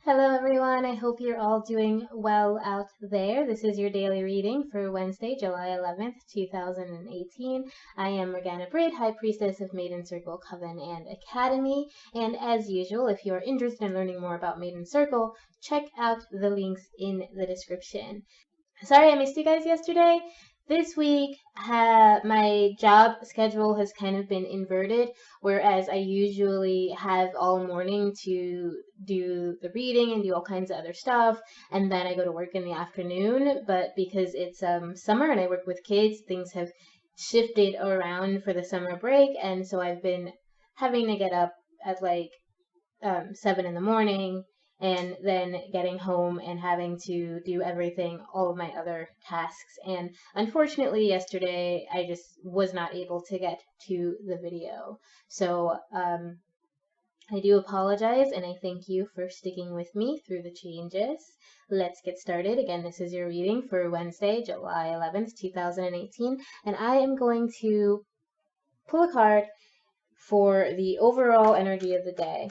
Hello everyone, I hope you're all doing well out there. This is your daily reading for Wednesday, July 11th, 2018. I am Morgana Braid, High Priestess of Maiden Circle Coven and Academy, and as usual, if you're interested in learning more about Maiden Circle, check out the links in the description. Sorry I missed you guys yesterday. This week, my job schedule has kind of been inverted, whereas I usually have all morning to do the reading and do all kinds of other stuff, and then I go to work in the afternoon, but because it's summer and I work with kids, things have shifted around for the summer break, and so I've been having to get up at like 7 in the morning, and then getting home and having to do everything, all of my other tasks. And unfortunately, yesterday, I just was not able to get to the video. So I do apologize, and I thank you for sticking with me through the changes. Let's get started. Again, this is your reading for Wednesday, July 11th, 2018, and I am going to pull a card for the overall energy of the day.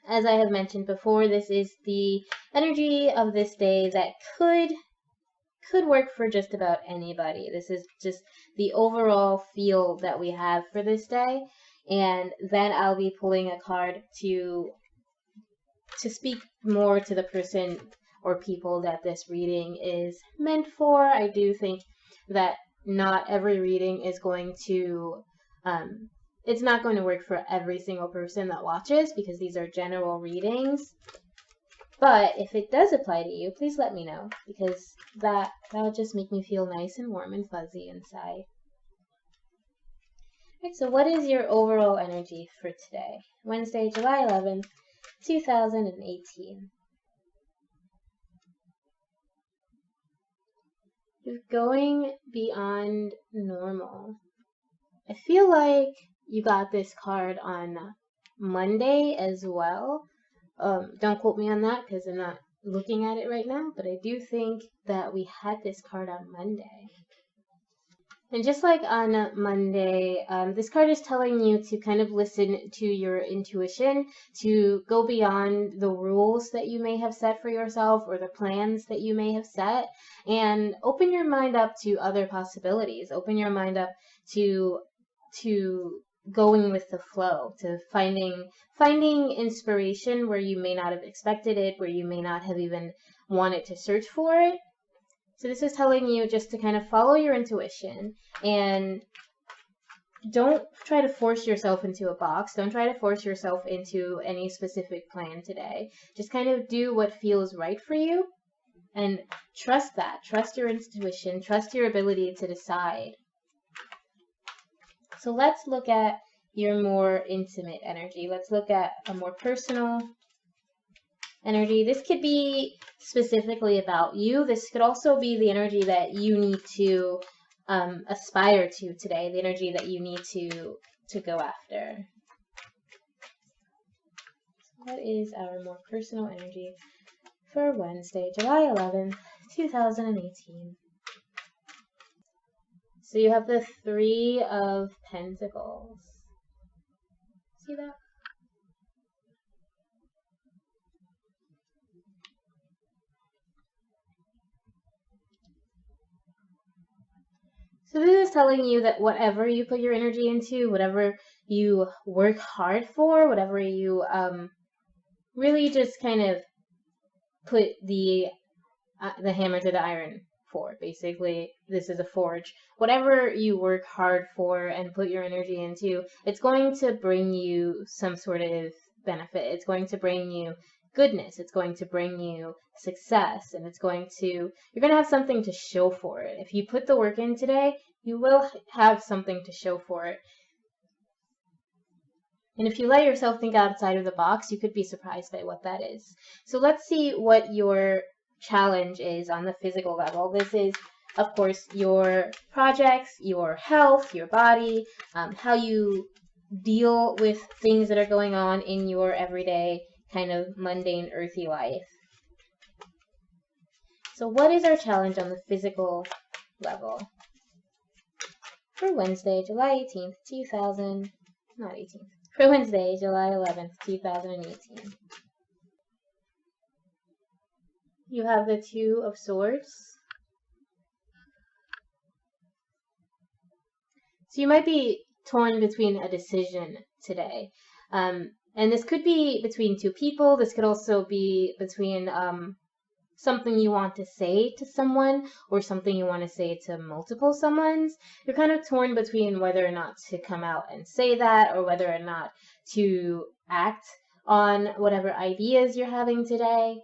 As I have mentioned before, this is the energy of this day that could work for just about anybody. This is just the overall feel that we have for this day, and then I'll be pulling a card to speak more to the person or people that this reading is meant for. I do think that not every reading is going to it's not going to work for every single person that watches because these are general readings. But if it does apply to you, please let me know, because that would just make me feel nice and warm and fuzzy inside. Alright, so what is your overall energy for today? Wednesday, July 11th, 2018. You're going beyond normal. I feel like you got this card on Monday as well. Don't quote me on that because I'm not looking at it right now, but I do think that we had this card on Monday. And just like on Monday, this card is telling you to kind of listen to your intuition, to go beyond the rules that you may have set for yourself or the plans that you may have set, and open your mind up to other possibilities. Open your mind up to going with the flow, to finding inspiration where you may not have expected it, where you may not have even wanted to search for it. So this is telling you just to kind of follow your intuition and don't try to force yourself into a box. Don't try to force yourself into any specific plan today. Just kind of do what feels right for you and trust that. Trust your intuition. Trust your ability to decide. So let's look at your more intimate energy. Let's look at a more personal energy. This could be specifically about you. This could also be the energy that you need to aspire to today, the energy that you need to go after. So what is our more personal energy for Wednesday, July 11th, 2018? So you have the Three of Pentacles. See that? So this is telling you that whatever you put your energy into, whatever you work hard for, whatever you really just kind of put the hammer to the iron for. Basically, this is a forge. Whatever you work hard for and put your energy into, it's going to bring you some sort of benefit. It's going to bring you goodness. It's going to bring you success, and you're going to have something to show for it. If you put the work in today, you will have something to show for it. And if you let yourself think outside of the box, you could be surprised by what that is. So let's see what your challenge is on the physical level. This is, of course, your projects, your health, your body, how you deal with things that are going on in your everyday kind of mundane, earthy life. So what is our challenge on the physical level for Wednesday, July 18th, for Wednesday, July 11th, 2018? You have the Two of Swords. So you might be torn between a decision today. And this could be between two people. This could also be between something you want to say to someone or something you want to say to multiple someones. You're kind of torn between whether or not to come out and say that or whether or not to act on whatever ideas you're having today.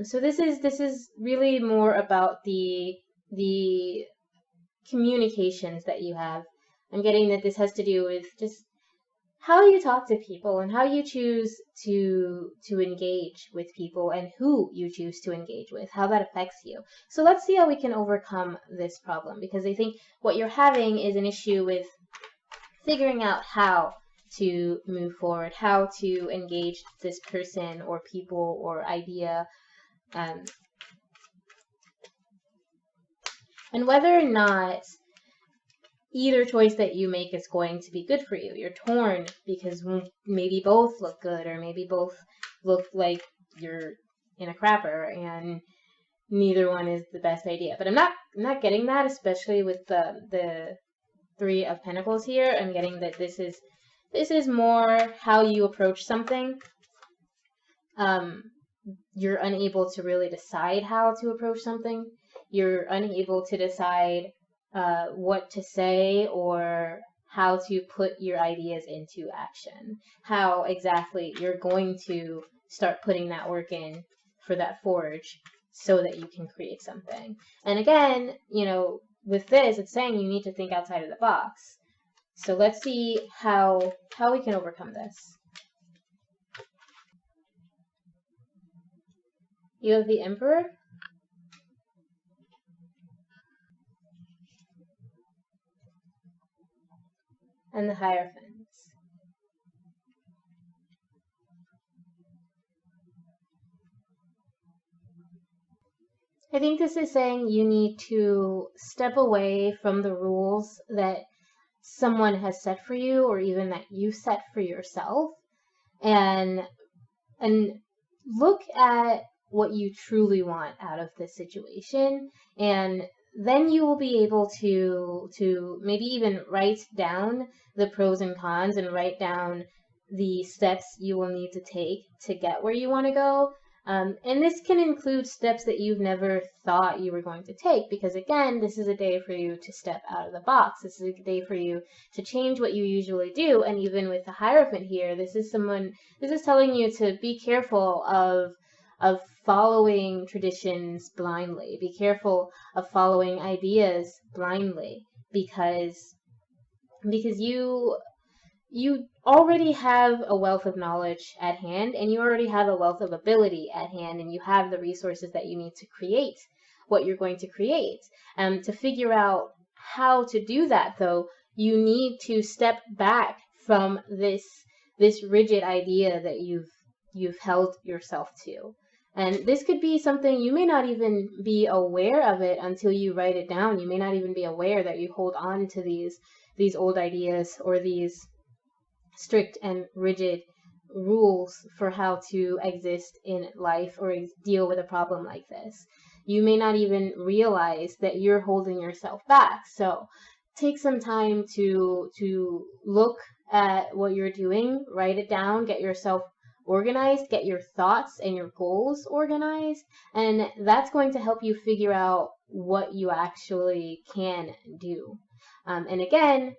So this is really more about the communications that you have. I'm getting that this has to do with just how you talk to people and how you choose to engage with people and who you choose to engage with, how that affects you. So let's see how we can overcome this problem, because I think what you're having is an issue with figuring out how to move forward, how to engage this person or people or idea, and whether or not either choice that you make is going to be good for you. You're torn because maybe both look good, or maybe both look like you're in a crapper, and neither one is the best idea. But I'm not getting that, especially with the Three of Pentacles here. I'm getting that this is more how you approach something. You're unable to really decide how to approach something. You're unable to decide what to say or how to put your ideas into action, how exactly you're going to start putting that work in for that forge so that you can create something. And again, you know, with this, it's saying you need to think outside of the box. So let's see how we can overcome this. You have the Emperor. And the Hierophants. I think this is saying you need to step away from the rules that someone has set for you, or even that you set for yourself, and look at what you truly want out of this situation, and then you will be able to maybe even write down the pros and cons and write down the steps you will need to take to get where you want to go. And this can include steps that you've never thought you were going to take, because again, this is a day for you to step out of the box. This is a day for you to change what you usually do. And even with the Hierophant here, this is telling you to be careful of following traditions blindly. Be careful of following ideas blindly, because you already have a wealth of knowledge at hand, and you already have a wealth of ability at hand, and you have the resources that you need to create what you're going to create. To figure out how to do that, though, you need to step back from this rigid idea that you've held yourself to. And this could be something you may not even be aware of it until you write it down. You may not even be aware that you hold on to these old ideas or these strict and rigid rules for how to exist in life or deal with a problem like this. You may not even realize that you're holding yourself back. So take some time to look at what you're doing, write it down, get yourself organized, get your thoughts and your goals organized, and that's going to help you figure out what you actually can do. And again,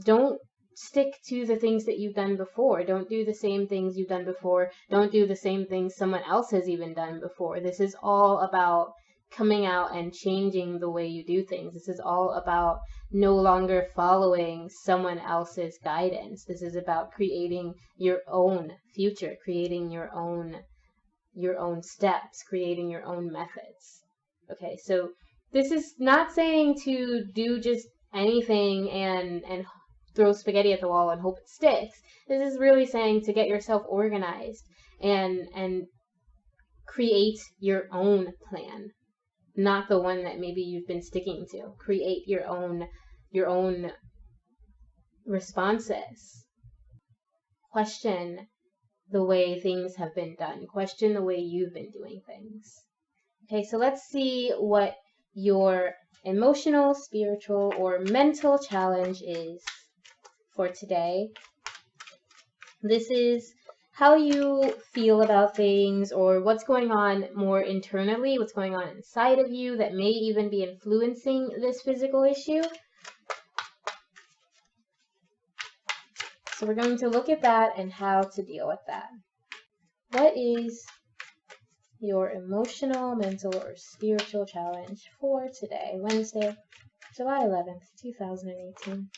don't stick to the things that you've done before. Don't do the same things you've done before. Don't do the same things someone else has even done before. This is all about coming out and changing the way you do things. This is all about no longer following someone else's guidance. This is about creating your own future, creating your own steps, creating your own methods. Okay, so this is not saying to do just anything and throw spaghetti at the wall and hope it sticks. This is really saying to get yourself organized and create your own plan, not the one that maybe you've been sticking to. Create your own responses. Question the way things have been done. Question the way you've been doing things. Okay, so let's see what your emotional, spiritual, or mental challenge is for today. This is how you feel about things, or what's going on more internally, what's going on inside of you that may even be influencing this physical issue. So we're going to look at that and how to deal with that. What is your emotional, mental, or spiritual challenge for today, Wednesday, July 11th, 2018?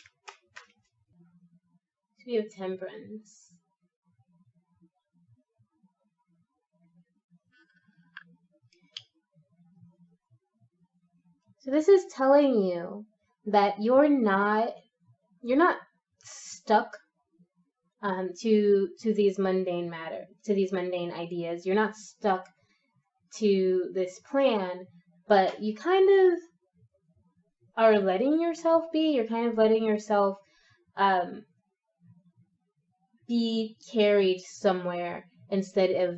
So we have Temperance. So this is telling you that you're not stuck to these mundane these mundane ideas. You're not stuck to this plan, but you kind of are letting yourself be. You're kind of letting yourself be carried somewhere instead of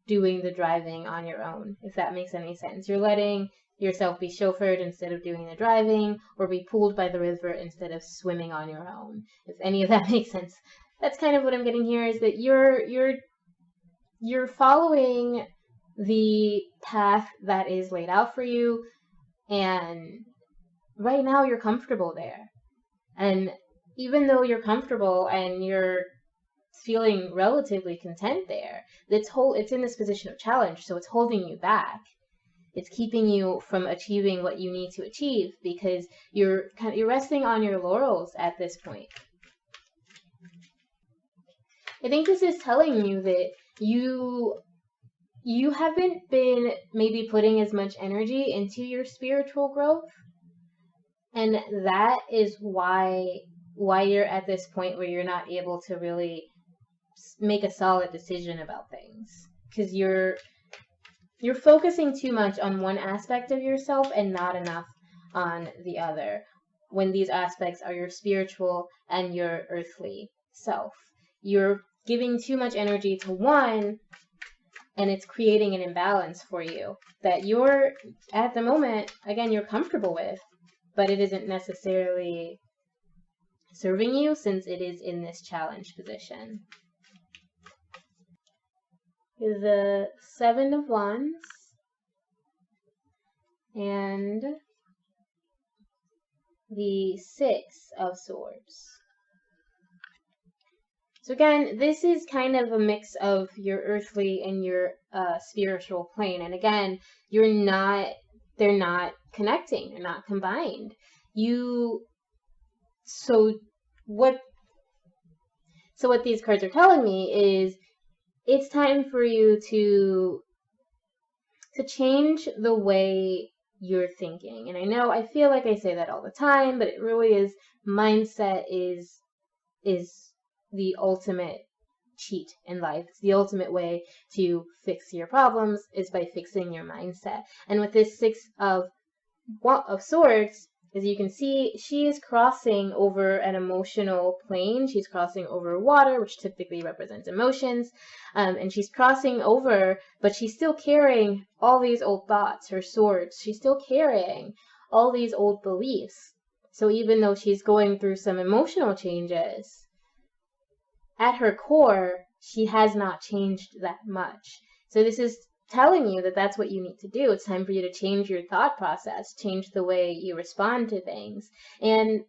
doing the driving on your own, if that makes any sense. You're letting yourself be chauffeured instead of doing the driving, or be pulled by the river instead of swimming on your own, if any of that makes sense. That's kind of what I'm getting here, is that you're following the path that is laid out for you, and right now you're comfortable there. And even though you're comfortable and you're feeling relatively content there, it's in this position of challenge, so it's holding you back. It's keeping you from achieving what you need to achieve, because you're resting on your laurels at this point. I think this is telling you that you haven't been maybe putting as much energy into your spiritual growth, and that is why you're at this point where you're not able to really make a solid decision about things, because you're focusing too much on one aspect of yourself and not enough on the other, when these aspects are your spiritual and your earthly self. You're giving too much energy to one, and it's creating an imbalance for you that you're, at the moment, again, you're comfortable with, but it isn't necessarily serving you, since it is in this challenge position. The Seven of Wands and the Six of Swords. So again, this is kind of a mix of your earthly and your spiritual plane. And again, they're not connecting, they're not combined. So what these cards are telling me is it's time for you to change the way you're thinking. And I feel like I say that all the time, but it really is, mindset is the ultimate cheat in life. It's the ultimate way to fix your problems, is by fixing your mindset. And with this Six of Swords, as you can see, she is crossing over an emotional plane. She's crossing over water, which typically represents emotions. And she's crossing over, but she's still carrying all these old thoughts, her swords. She's still carrying all these old beliefs. So even though she's going through some emotional changes, at her core, she has not changed that much. So this is telling you that that's what you need to do. It's time for you to change your thought process, change the way you respond to things, and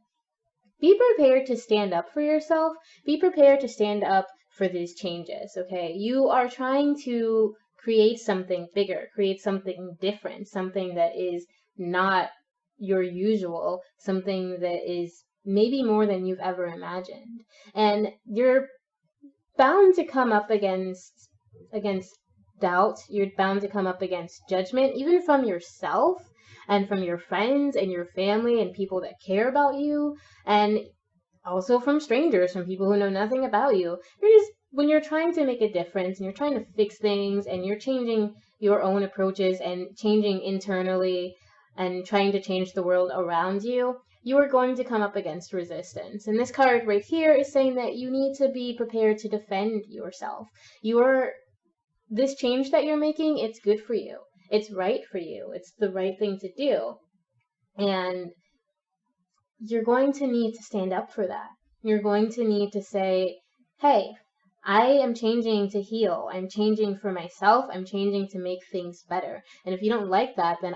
be prepared to stand up for yourself. Be prepared to stand up for these changes, okay? You are trying to create something bigger, create something different, something that is not your usual, something that is maybe more than you've ever imagined. And you're bound to come up against doubt. You're bound to come up against judgment, even from yourself and from your friends and your family and people that care about you, and also from strangers, from people who know nothing about you. When you're trying to make a difference and you're trying to fix things and you're changing your own approaches and changing internally and trying to change the world around you, you are going to come up against resistance. And this card right here is saying that you need to be prepared to defend yourself. This change that you're making, it's good for you. It's right for you. It's the right thing to do. And you're going to need to stand up for that. You're going to need to say, hey, I am changing to heal. I'm changing for myself. I'm changing to make things better. And if you don't like that, then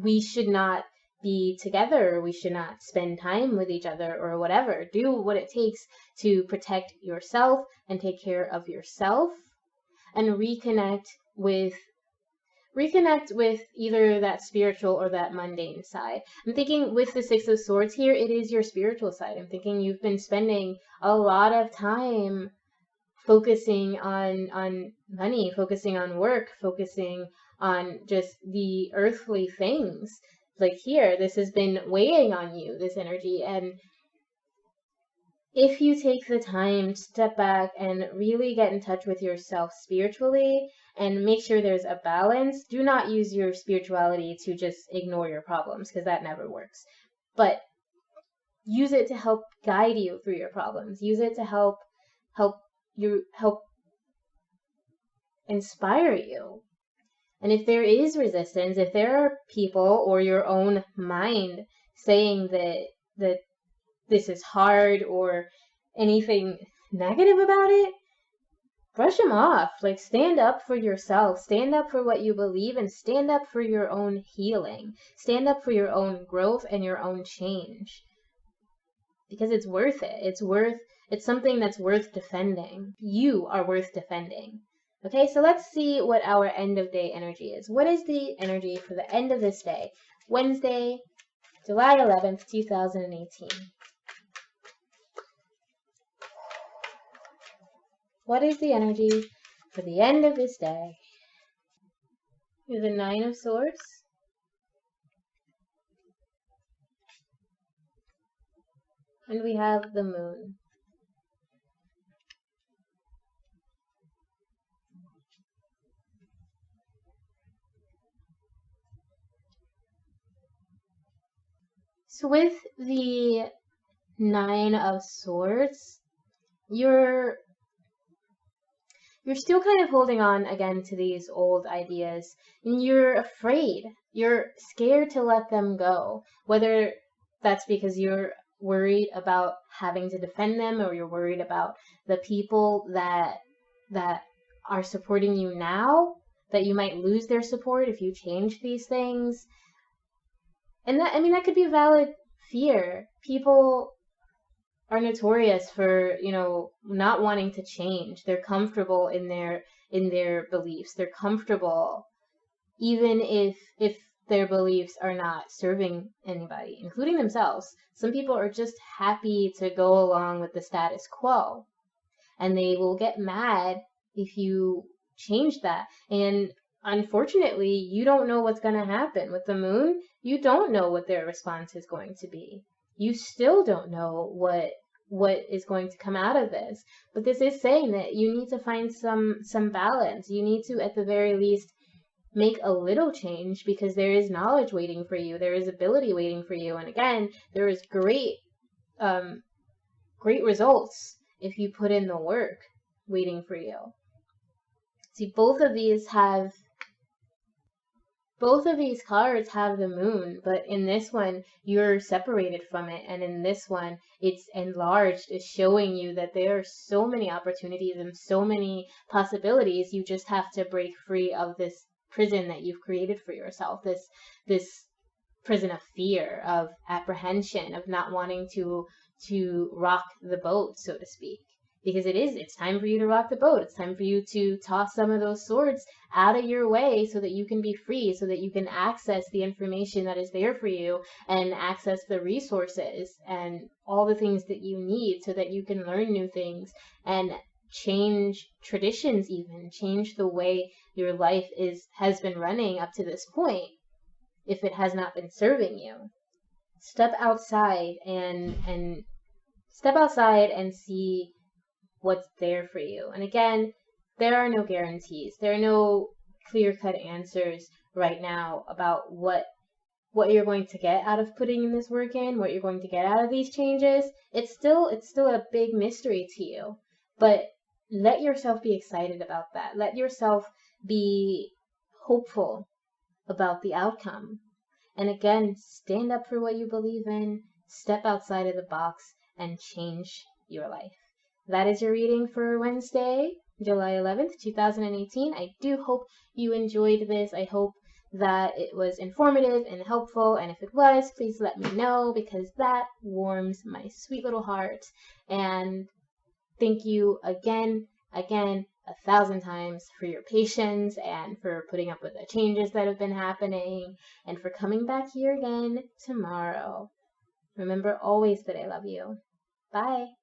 we should not be together. We should not spend time with each other or whatever. Do what it takes to protect yourself and take care of yourself and reconnect with either that spiritual or that mundane side. I'm thinking with the Six of Swords here, it is your spiritual side. I'm thinking you've been spending a lot of time focusing on money, focusing on work, focusing on just the earthly things. Like here, this has been weighing on you, this energy. And if you take the time to step back and really get in touch with yourself spiritually and make sure there's a balance, do not use your spirituality to just ignore your problems, because that never works. But use it to help guide you through your problems. Use it to help inspire you. And if there is resistance, if there are people or your own mind saying that this is hard or anything negative about it, brush them off. Like, stand up for yourself, stand up for what you believe, and stand up for your own healing. Stand up for your own growth and your own change. Because it's worth it. It's something that's worth defending. You are worth defending. Okay, so let's see what our end of day energy is. What is the energy for the end of this day? Wednesday, July 11th, 2018. What is the energy for the end of this day? We have the Nine of Swords. And we have the Moon. So with the Nine of Swords, you're still kind of holding on again to these old ideas, and you're afraid. You're scared to let them go, whether that's because you're worried about having to defend them, or you're worried about the people that are supporting you now, that you might lose their support if you change these things. And that could be a valid fear. People are notorious for, not wanting to change. They're comfortable in their beliefs. They're comfortable even if their beliefs are not serving anybody, including themselves. Some people are just happy to go along with the status quo, and they will get mad if you change that. And unfortunately, you don't know what's going to happen with the Moon. You don't know what their response is going to be. You still don't know what is going to come out of this. But this is saying that you need to find some balance. You need to, at the very least, make a little change, because there is knowledge waiting for you. There is ability waiting for you. And again, there is great results if you put in the work waiting for you. See, both of these cards have the Moon, but in this one, you're separated from it. And in this one, it's enlarged. It's showing you that there are so many opportunities and so many possibilities. You just have to break free of this prison that you've created for yourself, this prison of fear, of apprehension, of not wanting to rock the boat, so to speak. Because it's time for you to rock the boat. It's time for you to toss some of those swords out of your way so that you can be free, so that you can access the information that is there for you and access the resources and all the things that you need, so that you can learn new things and change traditions, even change the way your life has been running up to this point, if it has not been serving you. Step outside and see what's there for you. And again, there are no guarantees. There are no clear-cut answers right now about what you're going to get out of putting this work in, what you're going to get out of these changes. It's still a big mystery to you. But let yourself be excited about that. Let yourself be hopeful about the outcome. And again, stand up for what you believe in, step outside of the box, and change your life. That is your reading for Wednesday, July 11th, 2018. I do hope you enjoyed this. I hope that it was informative and helpful, and if it was, please let me know, because that warms my sweet little heart. And thank you again, 1,000 times for your patience and for putting up with the changes that have been happening and for coming back here again tomorrow. Remember always that I love you. Bye.